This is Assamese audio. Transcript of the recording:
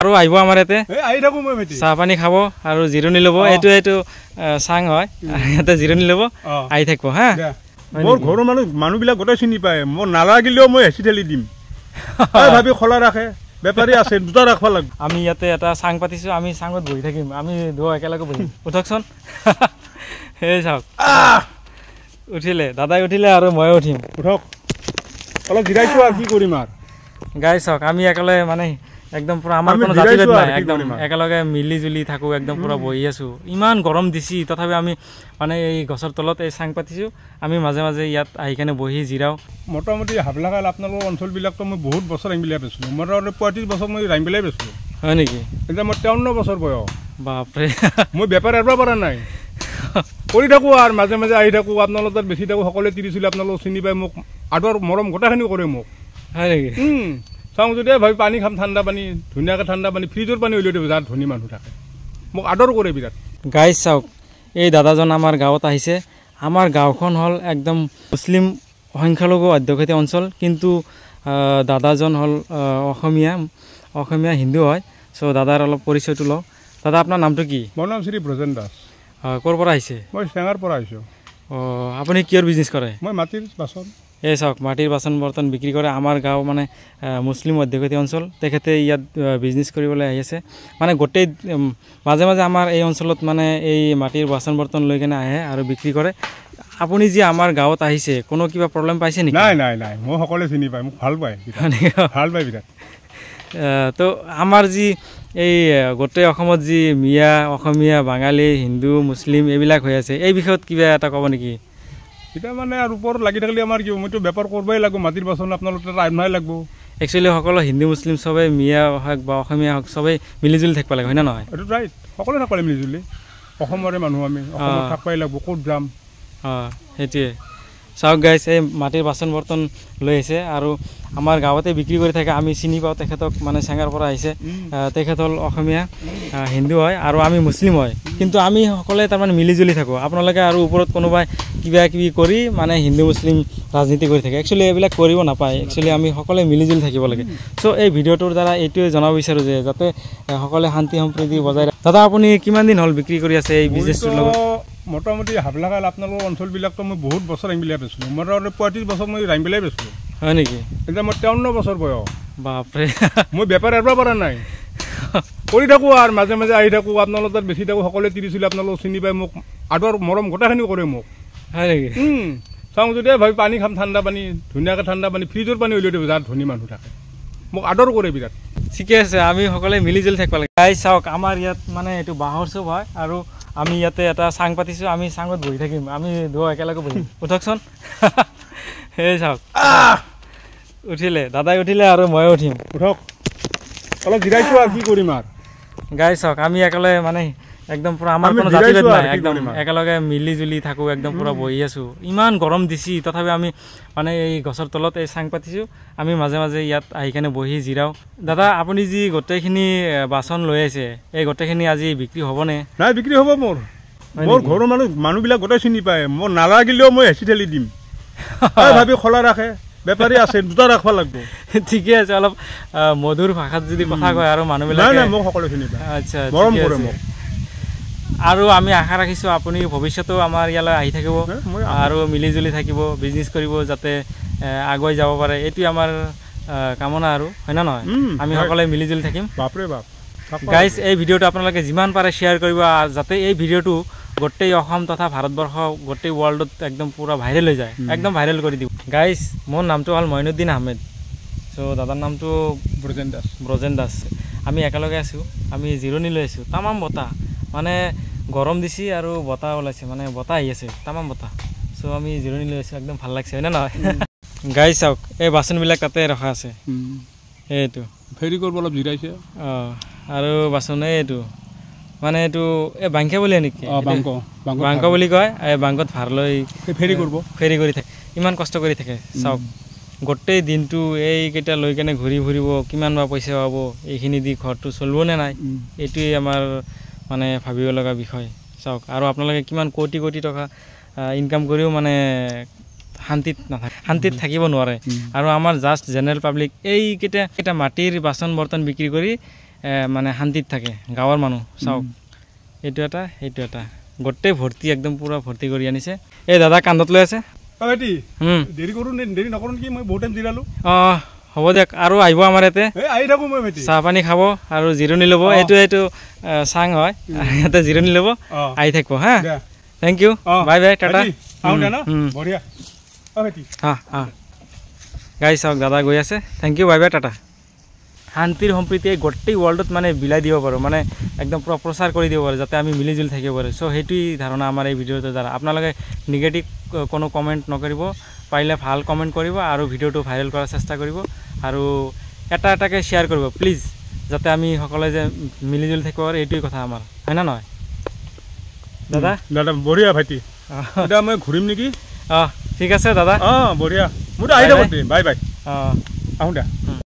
আৰু আহিব আমাৰ ইয়াতে চাহ পানী খাব আৰু জিৰণি ল'ব এইটো চাং হয় ইয়াতে জিৰণি ল'ব আহি থাকিব হা মোৰ ঘৰৰ মানুহবিলাক গোটেই চিনি পায় মই নালাগিলেও মই হেঁচি ঠেলি দিম ভাবি খোলা ৰাখে বেপাৰী আছে দুটা ৰাখিব লাগিব আমি ইয়াতে এটা চাং পাতিছোঁ আমি চাঙত বহি থাকিম আমি দুয়ো একেলগে বহিম উঠকচোন সেই চাওক উঠিলে দাদাই উঠিলে আৰু ময়ে উঠিম উঠক অলপ জিৰাইছোঁ আৰু কি কৰিম আৰু গাই চাওক আমি একেলগে মানে একদম পুৰা আমাৰ কোনো জাতিভেদ নাই একদম একেলগে মিলি জুলি থাকোঁ একদম পুৰা বহি আছোঁ ইমান গৰম দিছি তথাপি আমি মানে এই গছৰ তলত এই চাং পাতিছোঁ আমি মাজে মাজে ইয়াত আহি কেনে বহি জিৰাওঁ মোটামুটি হাবলাখাল আপোনালোকৰ অঞ্চলবিলাকতো মই বহুত বছৰ ৰাইমবিলাই পাইছিলোঁ মোটামুটি 35 বছৰ মই ৰাইমবিলাই পাইছিলোঁ হয় নেকি এতিয়া মই 53 বছৰ বয়স বাপৰে মই বেপাৰ এৰিব পৰা নাই কৰি থাকোঁ আৰু মাজে মাজে আহি থাকোঁ আপোনালোকৰ তাত বেছি থাকোঁ সকলোৱে তিৰিছিলোঁ আপোনালোক চিনি পাই মোক আদৰ মৰম গোটেইখিনি কৰে মোক হয় নেকি চাওঁ যদি ভাবি পানী খাম ঠাণ্ডা পানী ধুনীয়াকৈ ঠাণ্ডা পানী ফ্ৰিজৰ পানী উলিয়াই দিব যাৰ ধনী মানুহ থাকে মোক আদৰ কৰে বিৰাট গাইজ চাওক এই দাদাজন আমাৰ গাঁৱত আহিছে আমাৰ গাঁওখন হ'ল একদম মুছলিম সংখ্যালঘু অধ্যুষিত অঞ্চল কিন্তু দাদাজন হ'ল অসমীয়া হিন্দু হয় চ' দাদাৰ অলপ পৰিচয়টো লওঁ দাদা আপোনাৰ নামটো কি মোৰ নাম শ্ৰী ব্ৰজেন দাস ক'ৰ পৰা আহিছে মই চেঙাৰ পৰা আহিছোঁ আপুনি কিহৰ বিজনেছ কৰে মই মাটিৰ বাচন এই চাওক মাটিৰ বাচন বৰ্তন বিক্ৰী কৰে আমাৰ গাঁও মানে মুছলিম অধ্যুষিত অঞ্চল তেখেতে ইয়াত বিজনেছ কৰিবলৈ আহি আছে মানে গোটেই মাজে মাজে আমাৰ এই অঞ্চলত মানে এই মাটিৰ বাচন বৰ্তন লৈ কেনে আহে আৰু বিক্ৰী কৰে আপুনি যে আমাৰ গাঁৱত আহিছে কোনো কিবা প্ৰব্লেম পাইছে নেকি নাই নাই নাই মই সকলোৱে চিনি পায় মোক ভাল পায় বিৰাট তো আমাৰ যি এই গোটেই অসমত যি মিয়া অসমীয়া বাঙালী হিন্দু মুছলিম এইবিলাক হৈ আছে এই বিষয়ত কিবা এটা ক'ব নেকি এতিয়া মানে আৰু ওপৰত লাগি থাকিলে আমাৰ কি মইতো বেপাৰ কৰিবই লাগিব মাটিৰ বাচন আপোনালোকৰ তাত আইনাই লাগিব একচুৱেলি সকলো হিন্দু মুছলিম চবেই মিয়া হওক বা অসমীয়া হওক চবেই মিলিজুলি থাকিব লাগে হয় নে নহয় এইটো ৰাইট সকলোৱে থাকিব লাগে মিলিজুলি অসমৰে মানুহ আমি অসমত থাকিবই লাগিব ক'ত যাম সেইটোৱে চাওক গাইজ এই মাটিৰ বাচন বৰ্তন লৈ আহিছে আৰু আমাৰ গাঁৱতে বিক্ৰী কৰি থাকে আমি চিনি পাওঁ তেখেতক মানে চেঙাৰ পৰা আহিছে তেখেত হ'ল অসমীয়া হিন্দু হয় আৰু আমি মুছলিম হয় কিন্তু আমি সকলোৱে তাৰমানে মিলিজুলি থাকোঁ আপোনালোকে আৰু ওপৰত কোনোবাই কিবা কিবি কৰি মানে হিন্দু মুছলিম ৰাজনীতি কৰি থাকে একচুৱেলি এইবিলাক কৰিব নাপায় একচুৱেলি আমি সকলোৱে মিলিজুলি থাকিব লাগে চ' এই ভিডিঅ'টোৰ দ্বাৰা এইটোৱে জনাব বিচাৰোঁ যে যাতে সকলোৱে শান্তি সম্প্ৰীতি বজাই ৰাখে দাদা আপুনি কিমান দিন হ'ল বিক্ৰী কৰি আছে এই বিজনেছটোৰ লগত মোটামুটি হাবলাখাল আপোনালোকৰ অঞ্চলবিলাকতো মই বহুত বছৰ ৰাইমবিলাই পাইছিলোঁ মোটামুটি 35 বছৰ মই ৰাইমবিলাই পাইছিলোঁ হয় নেকি এতিয়া মই 53 বছৰ বয়স বাপৰে মই বেপাৰ এৰিব পৰা নাই কৰি থাকোঁ আৰু মাজে মাজে আহি থাকোঁ আপোনালোকৰ তাত বেছি থাকোঁ সকলোৱে তিৰিছিলোঁ আপোনালোক চিনি পাই মোক আদৰ মৰম গোটেইখিনি কৰে মোক হয় নেকি চাওঁ যদি ভাবি পানী খাম ঠাণ্ডা পানী ধুনীয়াকৈ ঠাণ্ডা পানী ফ্ৰিজৰ পানী উলিয়াই দিব যাৰ ধনী মানুহ থাকে মোক আদৰ কৰে বিৰাট ঠিকে আছে আমি সকলোৱে মিলিজুলি থাকিব লাগে গাই চাওক আমাৰ ইয়াত মানে এইটো বাঁহৰ চুপ হয় আৰু আমি ইয়াতে এটা চাং পাতিছোঁ আমি চাঙত বহি থাকিম আমি দুয়ো একেলগে বহিম উঠকচোন সেই চাওক উঠিলে দাদাই উঠিলে আৰু ময়ে উঠিম উঠক অলপ জিৰাইছোঁ আৰু কি কৰিম আৰু গাই চাওক আমি একেলগে মানে একদম পুৰা আমাৰ কোনো জাতিভেদ নাই একদম একেলগে মিলি জুলি থাকোঁ একদম পুৰা বহি আছোঁ ইমান গৰম দিছি তথাপি আমি মানে এই গছৰ তলত এই চাং পাতিছোঁ আমি মাজে মাজে ইয়াত আহি কেনে বহি জিৰাওঁ দাদা আপুনি যি গোটেইখিনি বাচন লৈ আহিছে এই গোটেইখিনি আজি বিক্ৰী হ'বনে নাই বিক্ৰী হ'ব মোৰ ঘৰৰ মানুহবিলাক গোটেই চিনি পায় মই নালাগিলেও মই হেঁচি ঠেলি দিম ভাবি খোলা ৰাখে বেপাৰী আছে দুটা ৰাখিব লাগিব ঠিকে আছে অলপ মধুৰ ভাষাত যদি কথা কয় আৰু মানুহবিলাক মোক সকলোৱে চিনি পায় আচ্ছা মৰম কৰে মোক আৰু আমি আশা ৰাখিছোঁ আপুনি ভৱিষ্যতেও আমাৰ ইয়ালৈ আহি থাকিব আৰু মিলিজুলি থাকিব বিজনেছ কৰিব যাতে আগুৱাই যাব পাৰে এইটোৱে আমাৰ কামনা আৰু হয় নে নহয় আমি সকলোৱে মিলিজুলি থাকিম বাপৰে বাপ গাইজ এই ভিডিঅ'টো আপোনালোকে যিমান পাৰে শ্বেয়াৰ কৰিব আৰু যাতে এই ভিডিঅ'টো গোটেই অসম তথা ভাৰতবৰ্ষ গোটেই ৱৰ্ল্ডত একদম পুৰা ভাইৰেল হৈ যায় একদম ভাইৰেল কৰি দিব গাইজ মোৰ নামটো হ'ল মইনুদ্দিন আহমেদ চ' দাদাৰ নামটো ব্ৰজেন দাস আমি একেলগে আছোঁ আমি জিৰণি লৈ আছোঁ তামাম বতাহ মানে গৰম দিছি আৰু বতাহ ওলাইছে মানে বতাহ আহি আছে তামাম বতাহ চ' আমি জিৰণি লৈ আছোঁ একদম ভাল লাগিছে হয়নে নহয় গাই চাওক এই বাচনবিলাক তাতে ৰখা আছে এইটো ফেৰি কৰিব অলপ জিৰাইছে আৰু বাচন এইটো মানে এইটো এই বাংকা বুলিয়ে নেকি বাংক বুলি কয় এই বাংকত ভাৰ লৈ ফেৰি কৰি থাকে ইমান কষ্ট কৰি থাকে চাওক গোটেই দিনটো এইকেইটা লৈ কেনে ঘূৰি ফুৰিব কিমান বা পইচা পাব এইখিনি দি ঘৰটো চলিব নে নাই এইটোৱেই আমাৰ মানে ভাবিব লগা বিষয় চাওক আৰু আপোনালোকে কিমান কোটি কোটি টকা ইনকাম কৰিও মানে শান্তিত থাকিব নোৱাৰে আৰু আমাৰ জাষ্ট জেনেৰেল পাব্লিক এইকেইটা মাটিৰ বাচন বৰ্তন বিক্ৰী কৰি মানে শান্তিত থাকে গাঁৱৰ মানুহ চাওক এইটো এটা সেইটো এটা গোটেই ভৰ্তি একদম পুৰা ভৰ্তি কৰি আনিছে এই দাদা কান্ধত লৈ আছে ভাইটি দেৰি কৰোঁ দেৰি নকৰোঁ নেকি মই বহুত টাইম জিৰালোঁ অঁ হ'ব দিয়ক আৰু আহিব আমাৰ ইয়াতে আহি থাকোঁ মই ভাইটি চাহ পানী খাব আৰু জিৰণি ল'ব এইটো চাং হয় ইয়াতে জিৰণি ল'ব আহি থাকিব হা thank you bye bye tata বঢ়িয়া ভাইটি গাইজ চাওক দাদা গৈ আছে thank you bye bye tata শান্তিৰ সম্প্ৰীতি গোটেই ৱৰ্ল্ডত মানে বিলাই দিব পাৰোঁ মানে একদম পুৰা প্ৰচাৰ কৰি দিব পাৰোঁ যাতে আমি মিলিজুলি থাকিব পাৰোঁ চ' সেইটোৱেই ধাৰণা আমাৰ এই ভিডিঅ'টোৰ দ্বাৰা আপোনালোকে নিগেটিভ কোনো কমেণ্ট নকৰিব পাৰিলে ভাল কমেণ্ট কৰিব আৰু ভিডিঅ'টো ভাইৰেল কৰাৰ চেষ্টা কৰিব আৰু এটা এটাকৈ শ্বেয়াৰ কৰিব প্লিজ যাতে আমি সকলোৱে যে মিলিজুলি থাকিব পাৰোঁ এইটোৱেই কথা আমাৰ হয় না নহয় দাদা দাদা বঢ়িয়া ভাইটি এতিয়া মই ঘূৰিম নেকি ঠিক আছে দাদা বঢ়িয়া মোৰ আহি থাকোঁ বাই বাই আহোঁ দা